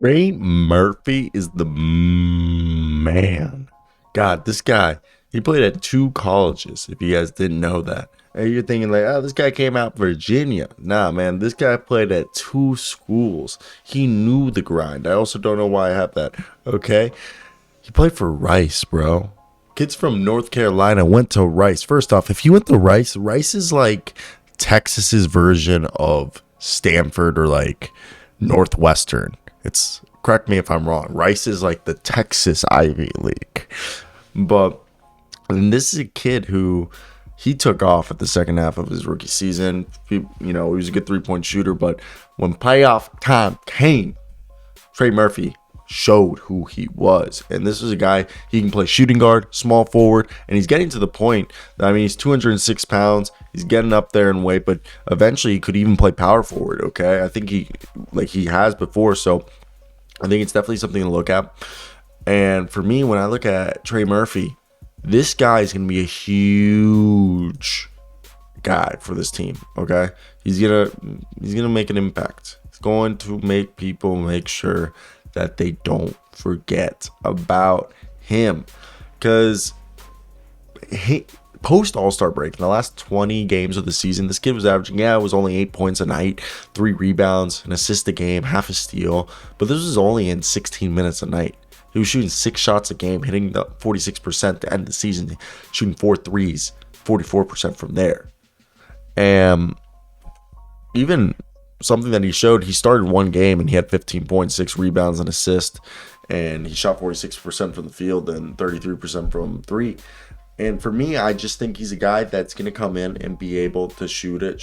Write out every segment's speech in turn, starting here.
Trey Murphy is the man. God, this guy, he played at two colleges, if you guys didn't know that. And you're thinking like, oh, this guy came out Virginia. Nah, man, this guy played at two schools. He knew the grind. I also don't know why I have that. Okay. He played for Rice, bro. Kids from North Carolina went to Rice. First off, if you went to Rice, Rice is like Texas's version of Stanford or like Northwestern. It's correct me if I'm wrong. Rice is like the Texas Ivy League. But and this is a kid who he took off at the second half of his rookie season. He was a good 3-point shooter, but when playoff time came, Trey Murphy showed who he was. And this is a guy, he can play shooting guard, small forward, and he's getting to the point that, I mean, he's 206 pounds. He's getting up there in weight, but eventually he could even play power forward, okay? I think he has before, so I think it's definitely something to look at. And for me, when I look at Trey Murphy, this guy is going to be a huge guy for this team, okay? He's gonna make an impact. He's going to make people make sure that they don't forget about him, because post All-Star break, in the last 20 games of the season, this kid was averaging, it was only 8 points a night, 3 rebounds, an assist a game, half a steal, but this was only in 16 minutes a night. He was shooting 6 shots a game, hitting the 46% to end the season, shooting 4 threes, 44% from there. And even something that he showed, he started one game and he had 15 points, 6 rebounds, and assist, and he shot 46% from the field and 33% from 3. And for me, I just think he's a guy that's going to come in and be able to shoot it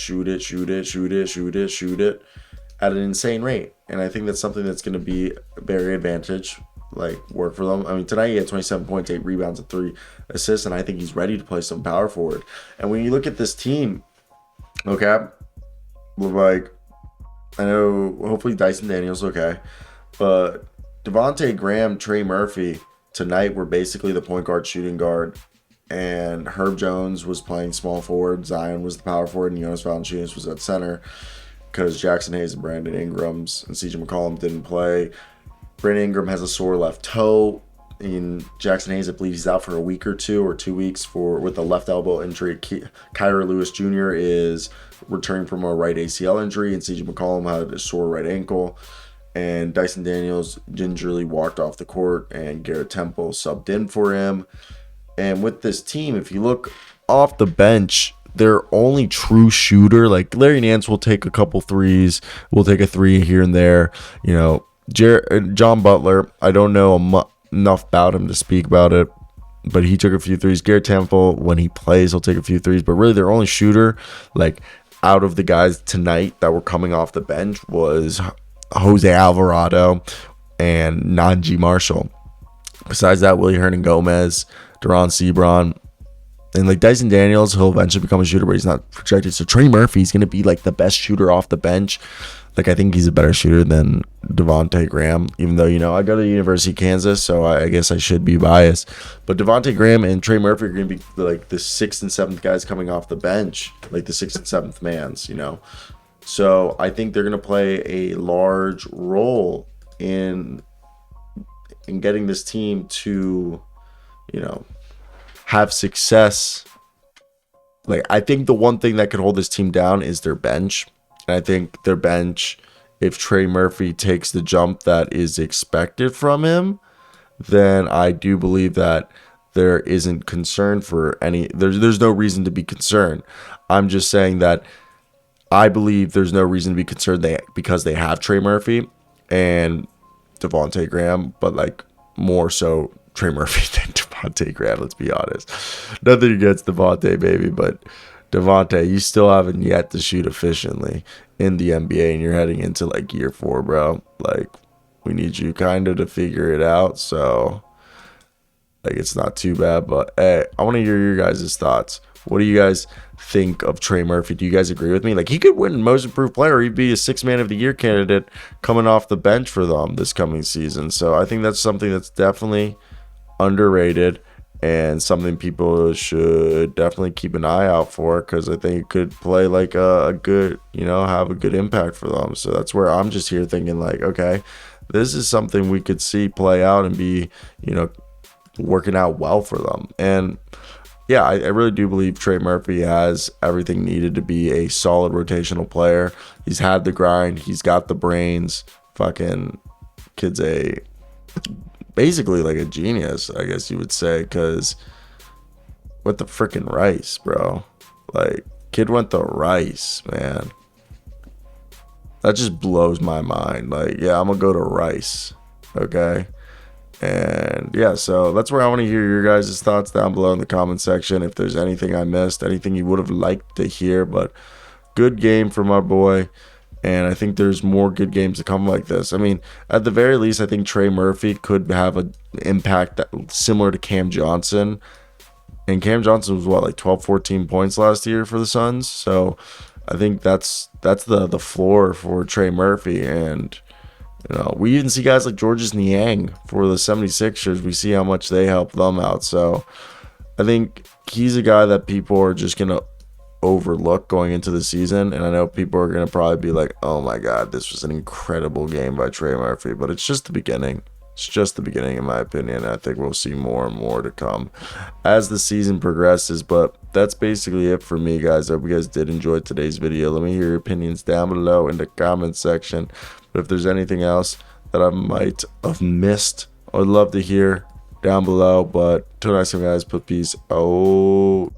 at an insane rate. And I think that's something that's going to be very advantage, like work for them. I mean, tonight he had 27 points, 8 rebounds, and 3 assists, and I think he's ready to play some power forward. And when you look at this team, okay, like, I know hopefully Dyson Daniels okay, but Devontae Graham, Trey Murphy tonight were basically the point guard, shooting guard, and Herb Jones was playing small forward, Zion was the power forward, and Jonas Valanciunas was at center because Jackson Hayes and Brandon Ingrams and CJ McCollum didn't play. Brandon Ingram has a sore left toe. In Jackson Hayes, I believe he's out for a week or 2 or 2 weeks with a left elbow injury. Kyra Lewis Jr. is returning from a right ACL injury, and CJ McCollum had a sore right ankle. And Dyson Daniels gingerly walked off the court, and Garrett Temple subbed in for him. And with this team, if you look off the bench, their only true shooter, like Larry Nance will take a couple threes, will take a 3 here and there. John Butler, I don't know enough about him to speak about it, but he took a few threes. Garrett Temple, when he plays, he'll take a few threes, but really their only shooter, like out of the guys tonight that were coming off the bench, was Jose Alvarado and Najee Marshall. Besides that, Willie Hernan-Gomez, Deron Sebron, and like Dyson Daniels, he'll eventually become a shooter, but he's not projected. So Trey Murphy's going to be like the best shooter off the bench. Like, I think he's a better shooter than Devontae Graham, even though, I go to the University of Kansas, so I guess I should be biased. But Devontae Graham and Trey Murphy are going to be like the 6th and 7th guys coming off the bench, like the 6th and 7th mans, So I think they're going to play a large role in getting this team to, have success. Like, I think the one thing that could hold this team down is their bench. And I think their bench, if Trey Murphy takes the jump that is expected from him, then I do believe that there isn't concern for any. There's no reason to be concerned. I'm just saying that I believe there's no reason to be concerned because they have Trey Murphy and Devontae Graham, but like more so Trey Murphy than Devontae Graham, let's be honest. Nothing against Devontae, baby, but Devontae, you still haven't yet to shoot efficiently in the NBA, and you're heading into like year 4, bro. Like, we need you kind of to figure it out, so like it's not too bad. But hey, I want to hear your guys' thoughts. What do you guys think of Trey Murphy? Do you guys agree with me? Like, he could win Most Improved Player. He'd be a 6th Man of the Year candidate coming off the bench for them this coming season. So I think that's something that's definitely underrated and something people should definitely keep an eye out for, because I think it could play like a good, have a good impact for them. So that's where I'm just here thinking like, okay, this is something we could see play out and be, working out well for them. And yeah, I really do believe Trey Murphy has everything needed to be a solid rotational player. He's had the grind. He's got the brains. Fucking kid's basically like a genius, I guess you would say, because with the freaking Rice, bro. Like, kid went to Rice, man. That just blows my mind. Like, yeah, I'm going to go to Rice, okay? And yeah, so that's where I want to hear your guys' thoughts down below in the comment section. If there's anything I missed, anything you would have liked to hear, but good game from our boy. And I think there's more good games to come like this. I mean, at the very least, I think Trey Murphy could have an impact similar to Cam Johnson. And Cam Johnson was like 12, 14 points last year for the Suns. So I think that's the floor for Trey Murphy. And we even see guys like Georges Niang for the 76ers. We see how much they help them out. So I think he's a guy that people are just going to overlook going into the season. And I know people are going to probably be like, oh my God, this was an incredible game by Trey Murphy. But it's just the beginning. It's just the beginning, in my opinion. I think we'll see more and more to come as the season progresses. But that's basically it for me, guys. I hope you guys did enjoy today's video. Let me hear your opinions down below in the comment section. But if there's anything else that I might have missed, I would love to hear down below. But till next time, guys, put peace. Oh.